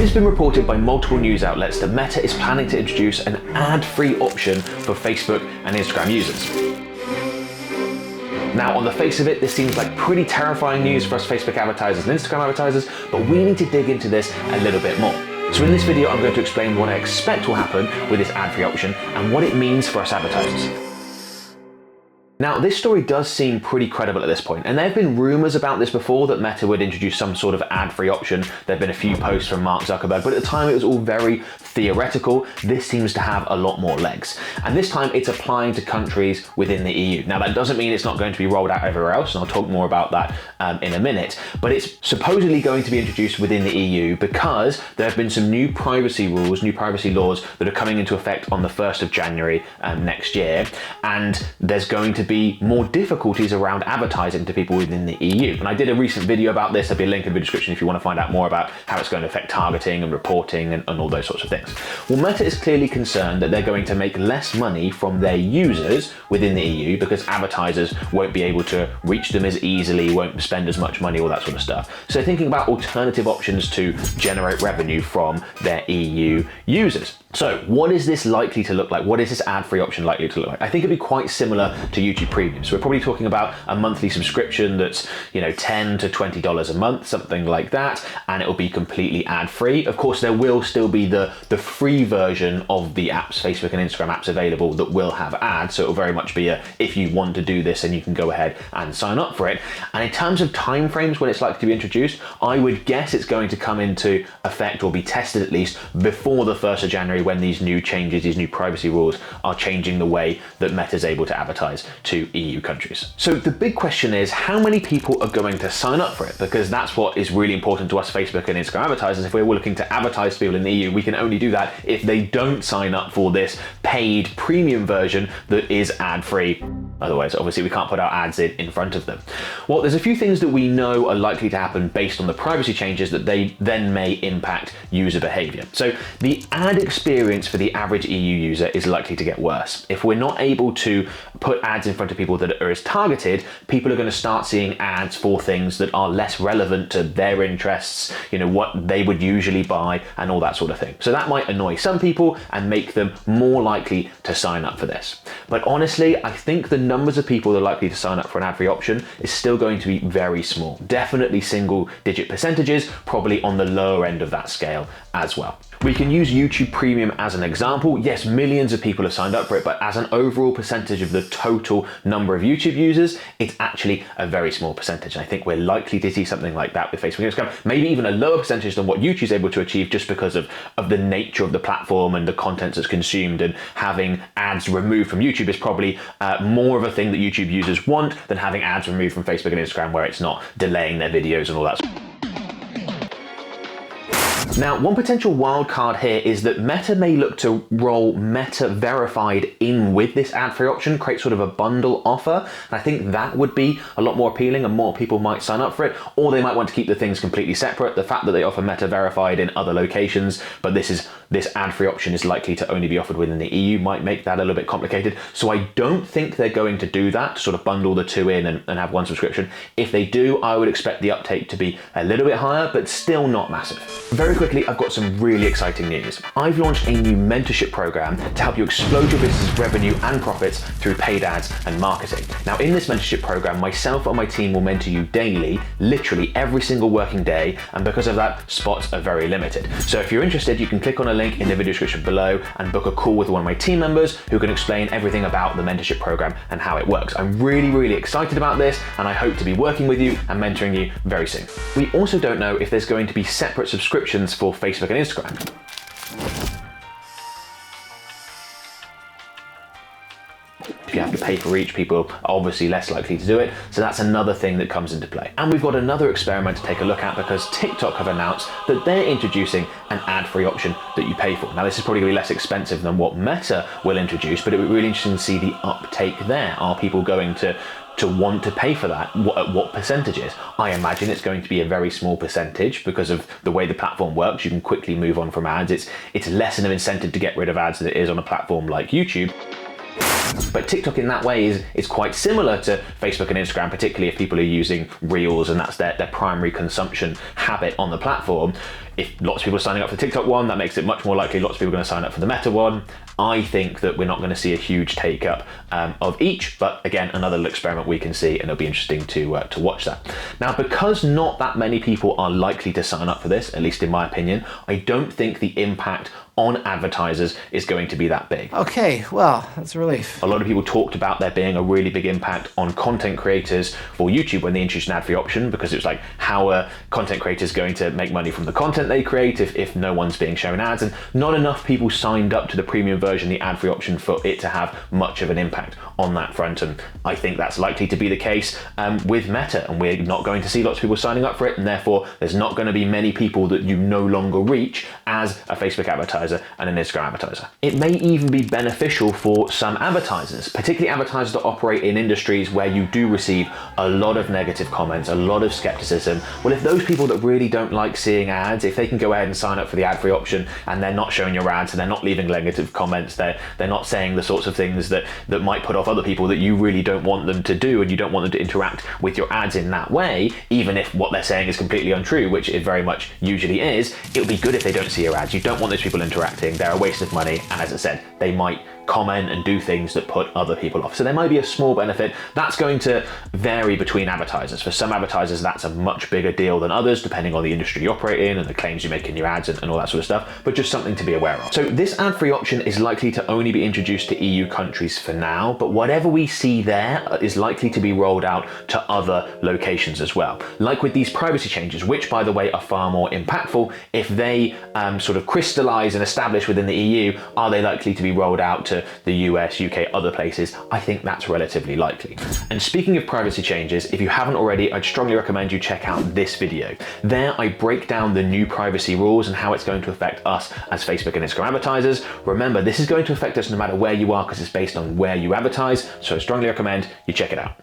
has been reported by multiple news outlets that Meta is planning to introduce an ad-free option for Facebook and Instagram users. Now, on the face of it, this seems like pretty terrifying news for us Facebook advertisers and Instagram advertisers, but we need to dig into this a little bit more. So in this video, I'm going to explain what I expect will happen with this ad-free option and what it means for us advertisers. Now, this story does seem pretty credible at this point, and there have been rumors about this before that Meta would introduce some sort of ad-free option. There have been a few posts from Mark Zuckerberg, but at the time it was all very theoretical. This seems to have a lot more legs. And this time it's applying to countries within the EU. Now, that doesn't mean it's not going to be rolled out everywhere else, and I'll talk more about that in a minute, but it's supposedly going to be introduced within the EU because there have been some new privacy rules, new privacy laws that are coming into effect on the 1st of January next year, and there's going to be more difficulties around advertising to people within the EU. And I did a recent video about this. There'll be a link in the description if you want to find out more about how it's going to affect targeting and reporting and all those sorts of things. Well, Meta is clearly concerned that they're going to make less money from their users within the EU because advertisers won't be able to reach them as easily, won't spend as much money, all that sort of stuff. So thinking about alternative options to generate revenue from their EU users. So what is this likely to look like? What is this ad-free option likely to look like? I think it'd be quite similar to YouTube Premium. So we're probably talking about a monthly subscription that's, $10 to $20 a month, something like that, and it will be completely ad-free. Of course, there will still be the free version of the apps, Facebook and Instagram apps available that will have ads. So it will very much be if you want to do this, and you can go ahead and sign up for it. And in terms of timeframes when it's likely to be introduced, I would guess it's going to come into effect or be tested at least before the 1st of January, when these new changes, these new privacy rules are changing the way that Meta is able to advertise to EU countries. So the big question is, how many people are going to sign up for it? Because that's what is really important to us Facebook and Instagram advertisers. If we're looking to advertise to people in the EU, we can only do that if they don't sign up for this paid premium version that is ad-free. Otherwise, obviously, we can't put our ads in front of them. Well, there's a few things that we know are likely to happen based on the privacy changes that they then may impact user behavior. So the ad experience for the average EU user is likely to get worse. If we're not able to put ads in front of people that are as targeted, people are going to start seeing ads for things that are less relevant to their interests, what they would usually buy and all that sort of thing. So that might annoy some people and make them more likely to sign up for this. But honestly, I think the numbers of people that are likely to sign up for an ad-free option is still going to be very small. Definitely single-digit percentages, probably on the lower end of that scale as well. We can use YouTube Premium as an example. Yes, millions of people have signed up for it, but as an overall percentage of the total number of YouTube users, it's actually a very small percentage. I think we're likely to see something like that with Facebook and Instagram, maybe even a lower percentage than what YouTube is able to achieve, just because of the nature of the platform and the content that's consumed, and having ads removed from YouTube is probably more of a thing that YouTube users want than having ads removed from Facebook and Instagram, where it's not delaying their videos and all that. Now, one potential wild card here is that Meta may look to roll Meta Verified in with this ad-free option, create sort of a bundle offer. And I think that would be a lot more appealing and more people might sign up for it, or they might want to keep the things completely separate. The fact that they offer Meta Verified in other locations, but this ad-free option is likely to only be offered within the EU, might make that a little bit complicated. So I don't think they're going to do that, to sort of bundle the two in and have one subscription. If they do, I would expect the uptake to be a little bit higher, but still not massive. Very quickly, I've got some really exciting news. I've launched a new mentorship program to help you explode your business revenue and profits through paid ads and marketing. Now, in this mentorship program, myself and my team will mentor you daily, literally every single working day, and because of that, spots are very limited. So if you're interested, you can click on a link in the video description below and book a call with one of my team members who can explain everything about the mentorship program and how it works. I'm really, really excited about this, and I hope to be working with you and mentoring you very soon. We also don't know if there's going to be separate subscriptions for Facebook and Instagram. If you have to pay for each, people are obviously less likely to do it. So that's another thing that comes into play. And we've got another experiment to take a look at, because TikTok have announced that they're introducing an ad-free option that you pay for. Now, this is probably going to be less expensive than what Meta will introduce, but it would be really interesting to see the uptake there. Are people going to want to pay for that? At what percentages? I imagine it's going to be a very small percentage because of the way the platform works. You can quickly move on from ads. It's less an incentive to get rid of ads than it is on a platform like YouTube. But TikTok in that way is quite similar to Facebook and Instagram, particularly if people are using Reels and that's their primary consumption habit on the platform. if lots of people are signing up for the TikTok one, that makes it much more likely lots of people are going to sign up for the Meta one. I think that we're not going to see a huge take up of each, but again, another little experiment we can see, and it'll be interesting to watch that. Now, because not that many people are likely to sign up for this, at least in my opinion, I don't think the impact on advertisers is going to be that big. Okay, well, that's a relief. A lot of people talked about there being a really big impact on content creators for YouTube when they introduced an ad-free option, because it was like, how are content creators going to make money from the content they create if no one's being shown ads? And not enough people signed up to the premium version, the ad-free option, for it to have much of an impact on that front. And I think that's likely to be the case with Meta, and we're not going to see lots of people signing up for it, and therefore there's not going to be many people that you no longer reach as a Facebook advertiser and an Instagram advertiser. It may even be beneficial for some advertisers, particularly advertisers that operate in industries where you do receive a lot of negative comments, a lot of skepticism. Well, if those people that really don't like seeing ads, if they can go ahead and sign up for the ad-free option and they're not showing your ads and they're not leaving negative comments, they're not saying the sorts of things that might put off other people that you really don't want them to do, and you don't want them to interact with your ads in that way, even if what they're saying is completely untrue, which it very much usually is, it would be good if they don't see your ads. You don't want those people interacting. They're a waste of money, and as I said, they might comment and do things that put other people off. So there might be a small benefit. That's going to vary between advertisers. For some advertisers, that's a much bigger deal than others, depending on the industry you operate in and the claims you make in your ads and all that sort of stuff, but just something to be aware of. So this ad-free option is likely to only be introduced to EU countries for now, but whatever we see there is likely to be rolled out to other locations as well. Like with these privacy changes, which by the way are far more impactful, if they sort of crystallize and establish within the EU, are they likely to be rolled out to the US, UK, other places? I think that's relatively likely. And speaking of privacy changes, if you haven't already, I'd strongly recommend you check out this video. There I break down the new privacy rules and how it's going to affect us as Facebook and Instagram advertisers. Remember, this is going to affect us no matter where you are, because it's based on where you advertise, so I strongly recommend you check it out.